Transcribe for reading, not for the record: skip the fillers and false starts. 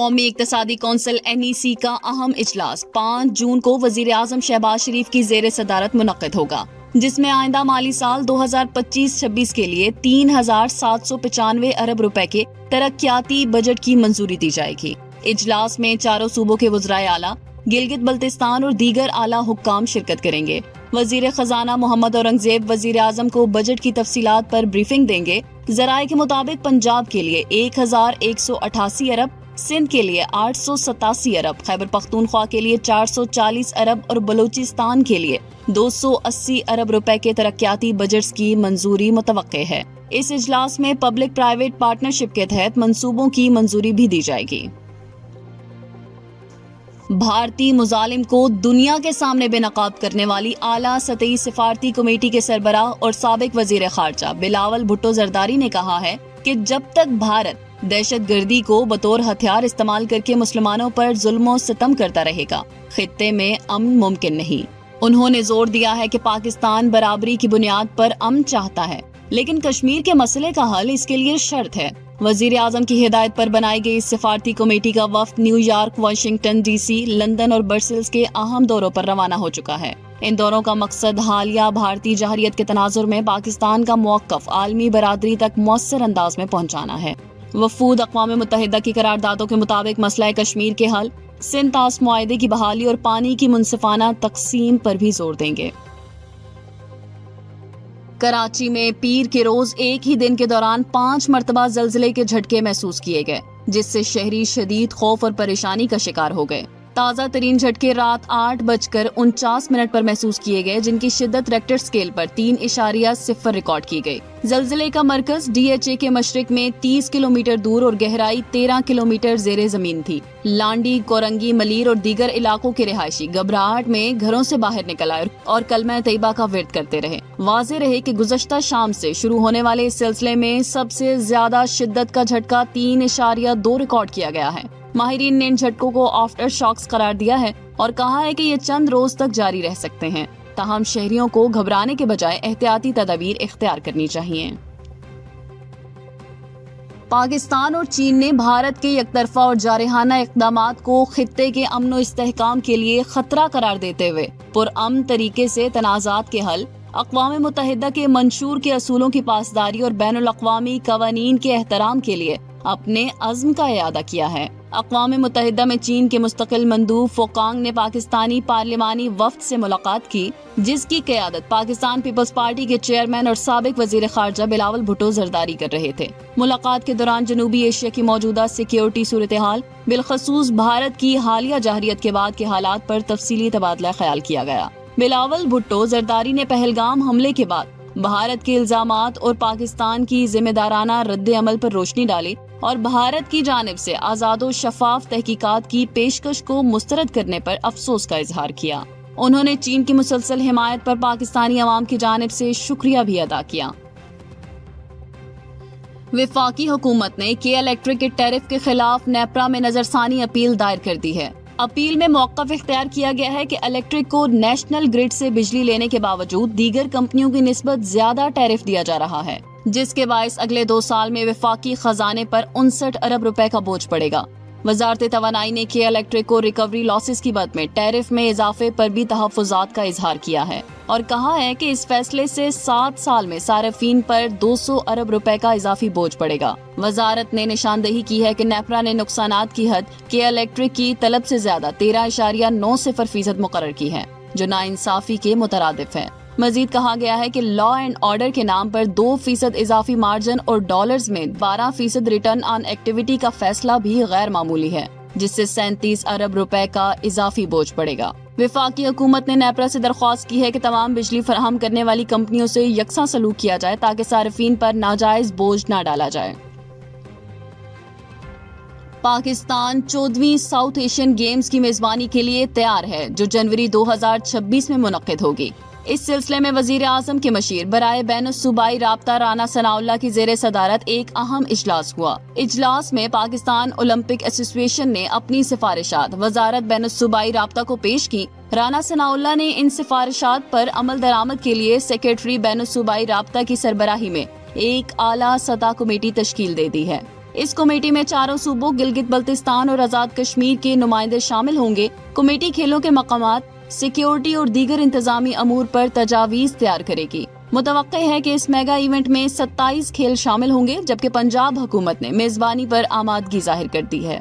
قومی اقتصادی council NEC کا اہم اجلاس 5 جون کو وزیر اعظم شہباز شریف کی زیر صدارت منعقد ہوگا، جس میں آئندہ مالی سال 2025-26 کے لیے 3,795 ارب روپے کے ترقیاتی بجٹ کی منظوری دی جائے گی۔ اجلاس میں چاروں صوبوں کے وزرائے اعلیٰ، گلگت بلتستان اور دیگر اعلیٰ حکام شرکت کریں گے۔ وزیر خزانہ محمد اورنگزیب وزیر اعظم کو بجٹ کی تفصیلات پر بریفنگ دیں گے۔ ذرائع کے مطابق پنجاب کے لیے 1,188 ارب، سندھ کے لیے 887 ارب، خیبر پختونخوا کے لیے 440 ارب اور بلوچستان کے لیے 280 ارب روپے کے ترقیاتی بجٹس کی منظوری متوقع ہے۔ اس اجلاس میں پبلک پرائیویٹ پارٹنرشپ کے تحت منصوبوں کی منظوری بھی دی جائے گی۔ بھارتی مظالم کو دنیا کے سامنے بے نقاب کرنے والی اعلیٰ سطحی سفارتی کمیٹی کے سربراہ اور سابق وزیر خارجہ بلاول بھٹو زرداری نے کہا ہے کہ جب تک بھارت دہشت گردی کو بطور ہتھیار استعمال کر کے مسلمانوں پر ظلم و ستم کرتا رہے گا، خطے میں امن ممکن نہیں۔ انہوں نے زور دیا ہے کہ پاکستان برابری کی بنیاد پر امن چاہتا ہے، لیکن کشمیر کے مسئلے کا حل اس کے لیے شرط ہے۔ وزیر اعظم کی ہدایت پر بنائی گئی اس سفارتی کمیٹی کا وفد new York, Washington DC، London اور برسلز کے اہم دوروں پر روانہ ہو چکا ہے۔ ان دوروں کا مقصد حالیہ بھارتی جارحیت کے تناظر میں پاکستان کا موقف عالمی برادری تک مؤثر انداز میں پہنچانا ہے۔ وفود اقوام متحدہ کی قراردادوں کے مطابق مسئلہ کشمیر کے حل، سندھ طاس معاہدے کی بحالی اور پانی کی منصفانہ تقسیم پر بھی زور دیں گے۔ کراچی میں پیر کے روز ایک ہی دن کے دوران 5 مرتبہ زلزلے کے جھٹکے محسوس کیے گئے، جس سے شہری شدید خوف اور پریشانی کا شکار ہو گئے۔ تازہ ترین جھٹکے رات 8:49 پر محسوس کیے گئے، جن کی شدت ریکٹر سکیل پر 3.0 ریکارڈ کی گئی۔ زلزلے کا مرکز DHA کے مشرق میں 30 کلومیٹر دور اور گہرائی 13 کلومیٹر زیر زمین تھی۔ لانڈی، کورنگی، ملیر اور دیگر علاقوں کے رہائشی گھبراہٹ میں گھروں سے باہر نکل آئے اور کلمہ طیبہ کا ورد کرتے رہے۔ واضح رہے کہ گزشتہ شام سے شروع ہونے والے اس سلسلے میں سب سے زیادہ شدت کا جھٹکا 3.2 ریکارڈ کیا گیا ہے۔ ماہرین نے ان جھٹکوں کو آفٹر شاکس قرار دیا ہے اور کہا ہے کہ یہ چند روز تک جاری رہ سکتے ہیں، تاہم شہریوں کو گھبرانے کے بجائے احتیاطی تدابیر اختیار کرنی چاہیے۔ پاکستان اور چین نے بھارت کے یک طرفہ اور جارحانہ اقدامات کو خطے کے امن و استحکام کے لیے خطرہ قرار دیتے ہوئے پرامن طریقے سے تنازعات کے حل، اقوام متحدہ کے منشور کے اصولوں کی پاسداری اور بین الاقوامی قوانین کے احترام کے لیے اپنے عزم کا اعادہ کیا ہے۔ اقوام متحدہ میں چین کے مستقل مندوب فوکانگ نے پاکستانی پارلیمانی وفد سے ملاقات کی، جس کی قیادت پاکستان پیپلز پارٹی کے چیئرمین اور سابق وزیر خارجہ بلاول بھٹو زرداری کر رہے تھے۔ ملاقات کے دوران جنوبی ایشیا کی موجودہ سیکیورٹی صورتحال، بالخصوص بھارت کی حالیہ جارحیت کے بعد کے حالات پر تفصیلی تبادلہ خیال کیا گیا۔ بلاول بھٹو زرداری نے پہلگام حملے کے بعد بھارت کے الزامات اور پاکستان کی ذمہ دارانہ رد عمل پر روشنی ڈالی اور بھارت کی جانب سے آزاد و شفاف تحقیقات کی پیشکش کو مسترد کرنے پر افسوس کا اظہار کیا۔ انہوں نے چین کی مسلسل حمایت پر پاکستانی عوام کی جانب سے شکریہ بھی ادا کیا۔ وفاقی حکومت نے کے الیکٹرک کے ٹیرف کے خلاف نیپرا میں نظرثانی اپیل دائر کر دی ہے۔ اپیل میں موقف اختیار کیا گیا ہے کہ الیکٹرک کو نیشنل گرڈ سے بجلی لینے کے باوجود دیگر کمپنیوں کی نسبت زیادہ ٹیرف دیا جا رہا ہے، جس کے باعث اگلے 2 سال میں وفاقی خزانے پر 59 ارب روپے کا بوجھ پڑے گا۔ وزارت توانائی نے کے الیکٹرک کو ریکوری لاسز کی بد میں ٹیرف میں اضافے پر بھی تحفظات کا اظہار کیا ہے اور کہا ہے کہ اس فیصلے سے 7 سال میں صارفین پر 200 ارب روپے کا اضافی بوجھ پڑے گا۔ وزارت نے نشاندہی کی ہے کہ نیپرا نے نقصانات کی حد کے الیکٹرک کی طلب سے زیادہ 13.90% مقرر کی ہے، جو ناانصافی کے مترادف ہے۔ مزید کہا گیا ہے کہ لا اینڈ آرڈر کے نام پر 2% اضافی مارجن اور ڈالرز میں 12% ریٹرن آن ایکٹیویٹی کا فیصلہ بھی غیر معمولی ہے، جس سے 37 ارب روپے کا اضافی بوجھ پڑے گا۔ وفاقی حکومت نے نیپرا سے درخواست کی ہے کہ تمام بجلی فراہم کرنے والی کمپنیوں سے یکساں سلوک کیا جائے تاکہ صارفین پر ناجائز بوجھ نہ ڈالا جائے۔ پاکستان 14ویں ساؤتھ ایشین گیمز کی میزبانی کے لیے تیار ہے، جو جنوری 2026 میں منعقد ہوگی۔ اس سلسلے میں وزیر اعظم کے مشیر برائے بین الصوبائی رابطہ رانا ثناء اللہ کی زیر صدارت ایک اہم اجلاس ہوا۔ اجلاس میں پاکستان اولمپک ایسوسی ایشن نے اپنی سفارشات وزارت بین الصوبائی رابطہ کو پیش کی۔ رانا ثناء اللہ نے ان سفارشات پر عمل درآمد کے لیے سیکریٹری بین الصوبائی رابطہ کی سربراہی میں ایک اعلیٰ سطح کمیٹی تشکیل دے دی ہے۔ اس کمیٹی میں چاروں صوبوں گلگت بلتستان اور آزاد کشمیر کے نمائندے شامل ہوں گے۔ کمیٹی کھیلوں کے مقامات، سیکیورٹی اور دیگر انتظامی امور پر تجاویز تیار کرے گی۔ متوقع ہے کہ اس میگا ایونٹ میں 27 کھیل شامل ہوں گے، جبکہ پنجاب حکومت نے میزبانی پر آمادگی ظاہر کر دی ہے۔